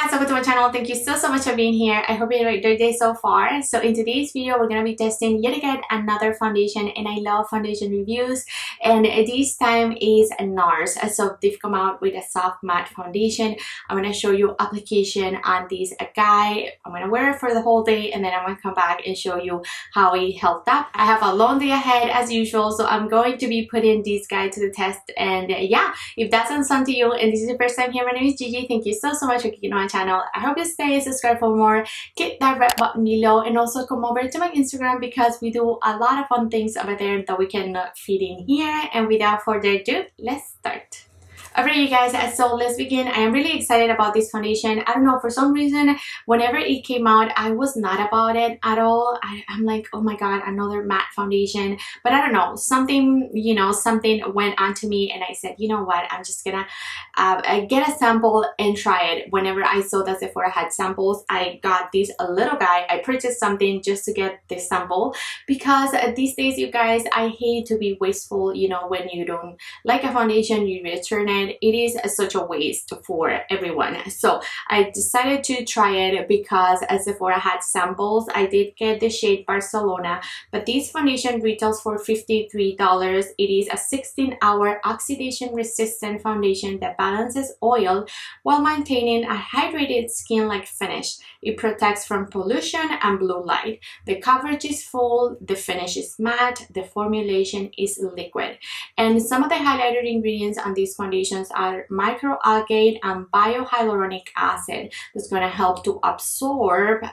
guys, welcome to my channel. Thank you so much for being here. I hope you enjoyed your day so far. So in today's video, we're going to be testing yet again another foundation, and I love foundation reviews, and this time is NARS. So they've come out with a soft matte foundation. I'm going to show you application on this guy. I'm going to wear it for the whole day, and then I'm going to come back and show you how it held up. I have a long day ahead as usual, so I'm going to be putting this guy to the test. And yeah, if that sounds fun to you and this is your first time here, my name is Gigi. Thank you so much for clicking on my channel. I hope you stay subscribed for more. Hit that red button below, and also come over to my Instagram because we do a lot of fun things over there that we cannot fit in here. And without further ado, let's start. Alright you guys, so let's begin. I am really excited about this foundation. I don't know, for some reason whenever it came out I was not about it at all. I'm like, oh my god, another matte foundation. But I don't know, something, something went onto me and I said, you know what, I'm just gonna get a sample and try it. Whenever I saw that Sephora had samples, I got this little guy. I purchased something just to get this sample because these days you guys, I hate to be wasteful. When you don't like a foundation, you return it. It is such a waste for everyone. So I decided to try it because Sephora had samples. I did get the shade Barcelona, but this foundation retails for $53. It is a 16-hour oxidation resistant foundation that balances oil while maintaining a hydrated skin-like finish. It protects from pollution and blue light. The coverage is full, the finish is matte, the formulation is liquid. And some of the highlighted ingredients on these foundations are microalgae and biohyaluronic acid that's going to help to absorb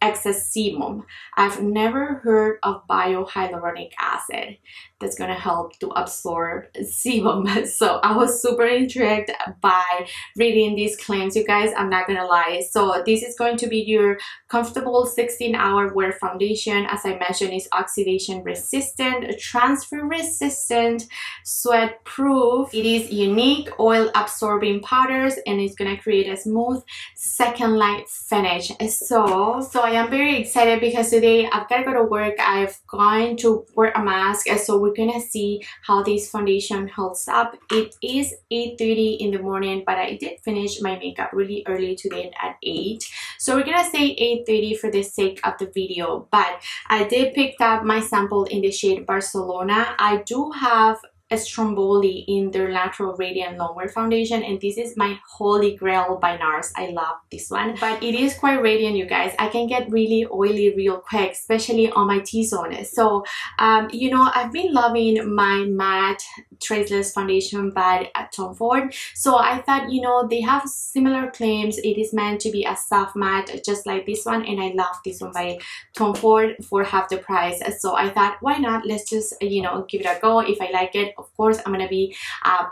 excess sebum. I've never heard of biohyaluronic acid that's going to help to absorb sebum. So I was super intrigued by reading these claims, you guys. I'm not gonna lie. So this is going to be your comfortable 16-hour wear foundation. As I mentioned, is oxidation resistant, transfer resistant, sweat proof. It is unique oil absorbing powders, and it's gonna create a smooth second light finish. So I am very excited because today I've got to go to work. I've gone to wear a mask, so we're gonna see how this foundation holds up. It is 8:30 in the morning, but I did finish my makeup really early today at 8, so we're gonna say 8:30 for the sake of the video. But I did pick up my sample in the shade Barcelona. I do have a Stromboli in their Natural Radiant Longwear Foundation, and this is my holy grail by NARS. I love this one, but it is quite radiant, you guys. I can get really oily real quick, especially on my T-zone. So I've been loving my matte traceless foundation by Tom Ford. So I thought, they have similar claims. It is meant to be a soft matte just like this one, and I love this one by Tom Ford for half the price. So I thought, why not, let's just give it a go. If I like it, of course I'm gonna be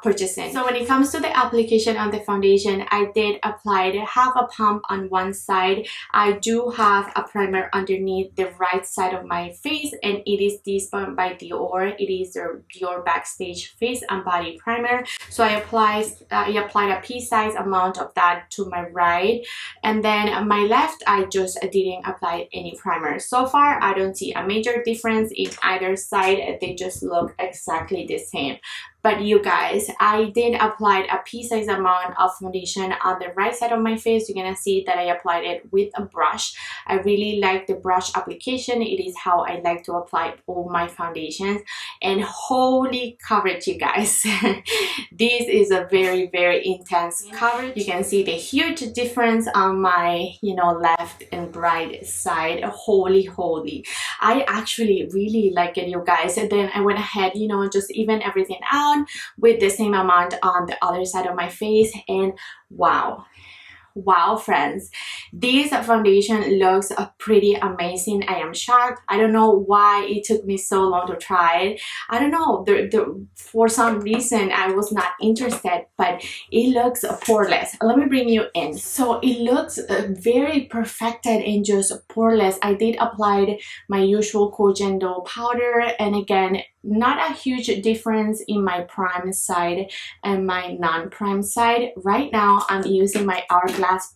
purchasing. So when it comes to the application on the foundation, I did apply half a pump on one side. I do have a primer underneath the right side of my face, and it is this one by Dior. It is their Dior Backstage Face and Body Primer. So I applied a pea-sized amount of that to my right, and then on my left I just didn't apply any primer. So far I don't see a major difference in either side. They just look exactly the same. But you guys, I did apply a pea-sized amount of foundation on the right side of my face. You're gonna see that I applied it with a brush. I really like the brush application. It is how I like to apply all my foundations. And holy coverage, you guys. This is a very, very intense coverage. You can see the huge difference on my, left and right side. Holy. I actually really like it, you guys. And then I went ahead, just even everything out with the same amount on the other side of my face, and wow, friends, this foundation looks pretty amazing. I am shocked. I don't know why it took me so long to try it. I don't know, for some reason I was not interested, but it looks poreless. Let me bring you in. So it looks very perfected and just poreless. I did apply my usual Kojendo powder, and again, not a huge difference in my prime side and my non-prime side. Right now I'm using my Hourglass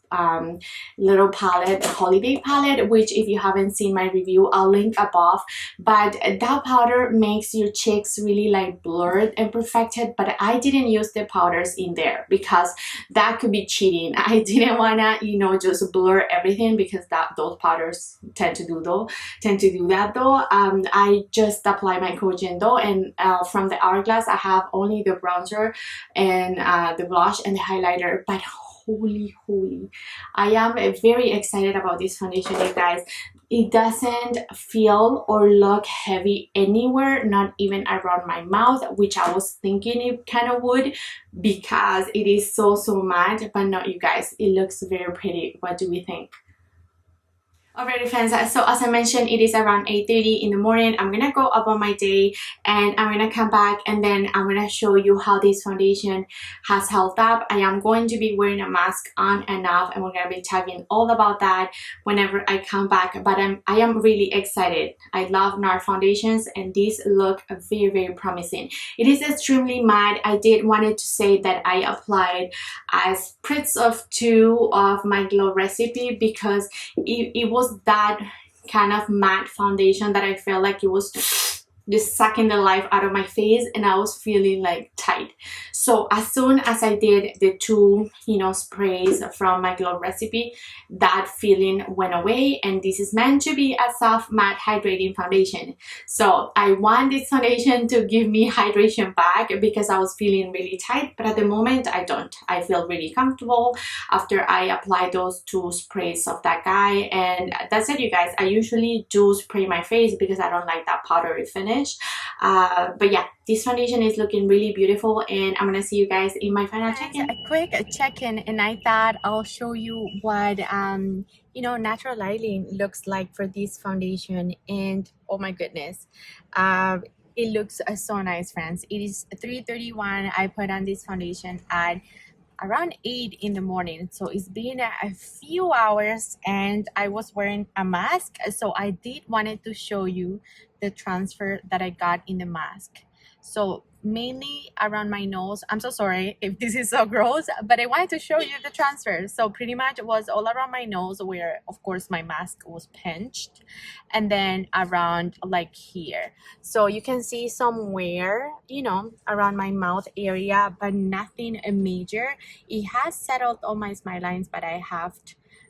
little palette, holiday palette, which if you haven't seen my review, I'll link above. But that powder makes your cheeks really like blurred and perfected, but I didn't use the powders in there because that could be cheating. I didn't wanna, you know, just blur everything, because those powders tend to do that though. I just apply my collagen though, and from the Hourglass I have only the bronzer and the blush and the highlighter. But holy, I am very excited about this foundation, you guys. It doesn't feel or look heavy anywhere, not even around my mouth, which I was thinking it kind of would, because it is so matte. But no, you guys, it looks very pretty. What do we think? Alrighty friends, so as I mentioned, it is around 8:30 in the morning. I'm gonna go about my day and I'm gonna come back and then I'm gonna show you how this foundation has held up. I am going to be wearing a mask on and off, and we're gonna be talking all about that whenever I come back. But I am really excited. I love NARS foundations and these look very promising. It is extremely matte. I did wanted to say that I applied a spritz of 2 of my Glow Recipe, because it was that kind of matte foundation that I felt like it was just sucking the life out of my face, and I was feeling like tight. So as soon as I did the 2, you know, sprays from my Glow Recipe, that feeling went away, and this is meant to be a soft matte hydrating foundation. So I want this foundation to give me hydration back, because I was feeling really tight, but at the moment I don't. I feel really comfortable after I apply those 2 sprays of that guy, and that's it, you guys. I usually do spray my face because I don't like that powdery finish. But yeah, this foundation is looking really beautiful, and I'm gonna see you guys in my final check-in. A quick check-in, and I thought I'll show you what you know, natural lighting looks like for this foundation. And oh my goodness, it looks so nice, friends. It is 3:31. I put on this foundation at around 8 in the morning, so it's been a few hours and I was wearing a mask, so I did wanted to show you the transfer that I got in the mask. So mainly around my nose. I'm so sorry if this is so gross, but I wanted to show you the transfer. So pretty much it was all around my nose, where of course my mask was pinched, and then around like here. So you can see somewhere, you know, around my mouth area, but nothing major. It has settled on my smile lines, but I have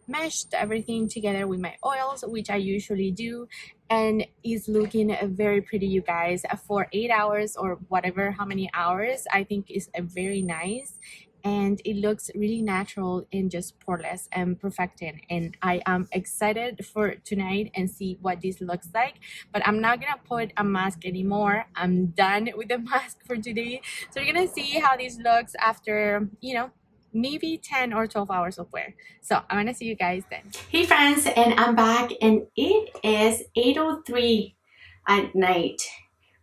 meshed everything together with my oils, which I usually do, and is looking very pretty, you guys. For 8 hours or whatever, how many hours, I think is very nice, and it looks really natural and just poreless and perfecting. And I am excited for tonight and see what this looks like. But I'm not gonna put a mask anymore. I'm done with the mask for today. So you're gonna see how this looks after, you know, maybe 10 or 12 hours of wear. So I'm gonna see you guys then. Hey friends, and I'm back, and it is 8:03 at night.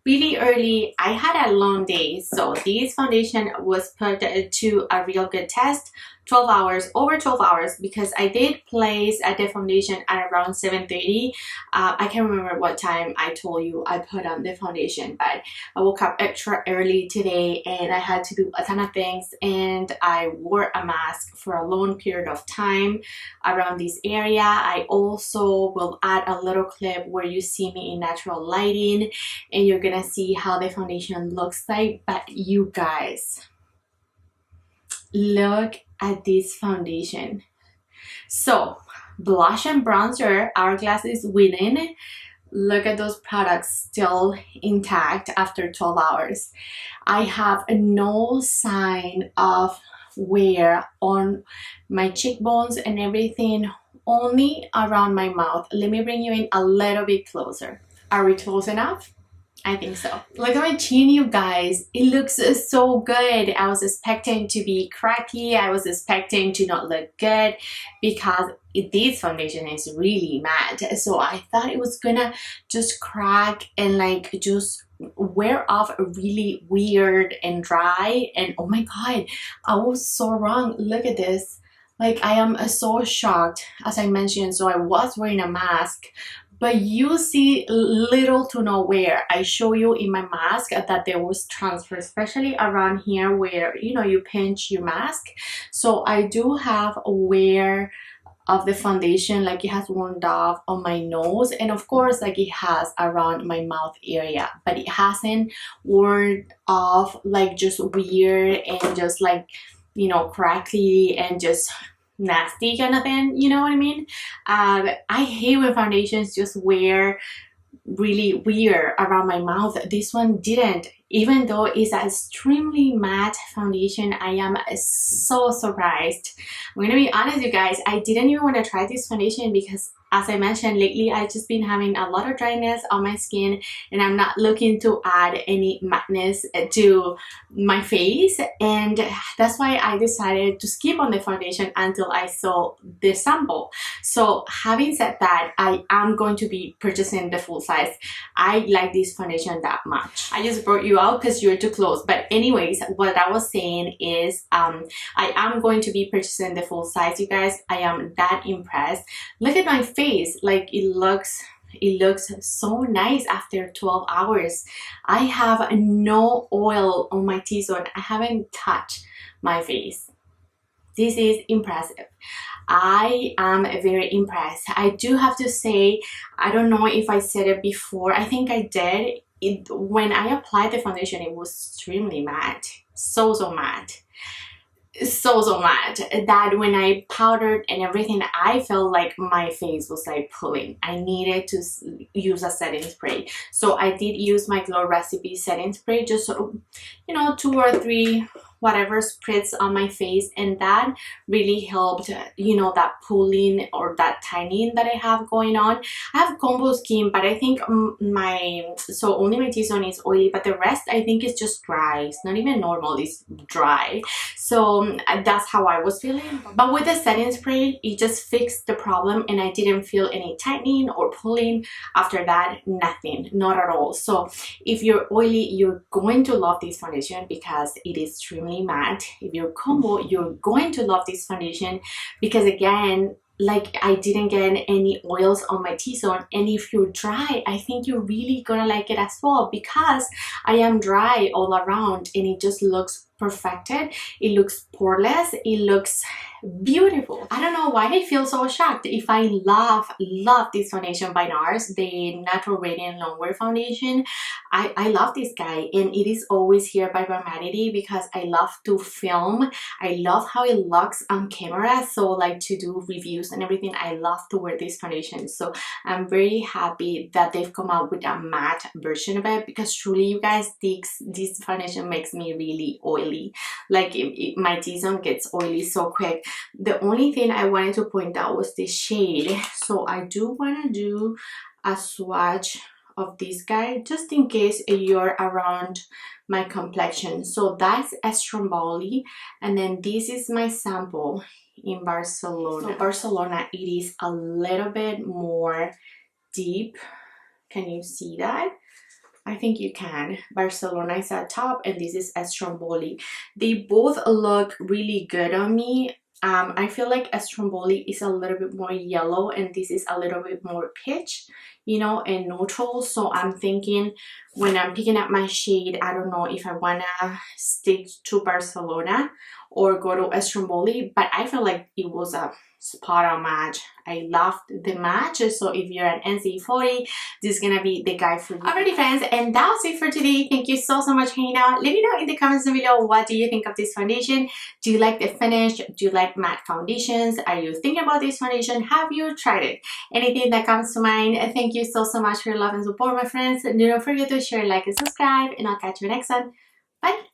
Really early. I had a long day, so this foundation was put to a real good test. 12 hours, over 12 hours, because I did place the foundation at around 7:30. I can't remember what time I told you I put on the foundation, but I woke up extra early today and I had to do a ton of things, and I wore a mask for a long period of time around this area. I also will add a little clip where you see me in natural lighting, and you're gonna see how the foundation looks like. But you guys, look at this foundation. So blush and bronzer, Hourglass is winning. Look at those products still intact after 12 hours. I have no sign of wear on my cheekbones and everything, only around my mouth. Let me bring you in a little bit closer. Are we close enough? I think so. Look at my chin, you guys. It looks so good. I was expecting to be cracky. I was expecting to not look good, because this foundation is really matte. So I thought it was gonna just crack and like just wear off really weird and dry. And oh my god, I was so wrong. Look at this. Like, I am so shocked, as I mentioned. So I was wearing a mask, but you see little to nowhere. I show you in my mask that there was transfer, especially around here where, you know, you pinch your mask. So I do have wear of the foundation, like it has worn off on my nose, and of course like it has around my mouth area, but it hasn't worn off like just weird and just like, you know, crackly and just nasty kind of thing, you know what I mean? I hate when foundations just wear really weird around my mouth. This one didn't. Even though it's an extremely matte foundation, I am so surprised. I'm gonna be honest, you guys, I didn't even want to try this foundation because, as I mentioned, lately I've just been having a lot of dryness on my skin and I'm not looking to add any mattness to my face, and that's why I decided to skip on the foundation until I saw the sample. So having said that, I am going to be purchasing the full size. I like this foundation that much. I just brought you out because you're too close, but anyways, what I was saying is I am going to be purchasing the full size, you guys. I am that impressed. Look at my face, like it looks so nice after 12 hours. I have no oil on my T-zone. I haven't touched my face. This is impressive. I am very impressed. I do have to say, I don't know if I said it before, I think I did. When I applied the foundation, it was extremely matte, so matte, so matte, that when I powdered and everything, I felt like my face was like pulling. I needed to use a setting spray, so I did use my Glow Recipe setting spray, just, you know, 2 or 3 whatever spritz on my face, and that really helped, you know, that pulling or that tightening that I have going on. I have combo skin, but I think only my T-zone is oily, but the rest I think is just dry. It's not even normal, it's dry. So that's how I was feeling. But with the setting spray, it just fixed the problem and I didn't feel any tightening or pulling. After that, nothing, not at all. So if you're oily, you're going to love this foundation because it is extremely matte. If you're combo, you're going to love this foundation because, again, like, I didn't get any oils on my T-zone. And if you're dry, I think you're really gonna like it as well, because I am dry all around and it just looks perfected. It looks poreless. It looks beautiful. I don't know why I feel so shocked. If I love this foundation by NARS, the Natural Radiant Longwear Foundation, I love this guy, and it is always here by Vanity because I love to film. I love how it looks on camera, so like to do reviews and everything, I love to wear this foundation. So I'm very happy that they've come out with a matte version of it, because truly, you guys, this foundation makes me really oily. Like my T-zone gets oily so quick. The only thing I wanted to point out was the shade. So I do want to do a swatch of this guy just in case you're around my complexion. So that's a Stromboli, and then this is my sample in Barcelona. So Barcelona, it is a little bit more deep. Can you see that? I think you can. Barcelona is at top and this is a Stromboli. They both look really good on me. I feel like a Stromboli is a little bit more yellow and this is a little bit more peach, you know, and neutral. So I'm thinking when I'm picking up my shade, I don't know if I wanna stick to Barcelona or go to a Stromboli, but I feel like it was a spot on match. I loved the match. So if you're an NC40, this is gonna be the guy for you. Alrighty friends, and that was it for today. Thank you so much for hanging out. Let me know in the comments below, what do you think of this foundation? Do you like the finish? Do you like matte foundations? Are you thinking about this foundation? Have you tried it? Anything that comes to mind. Thank you so much for your love and support, my friends. And don't forget to share, like, and subscribe, and I'll catch you next one. Bye.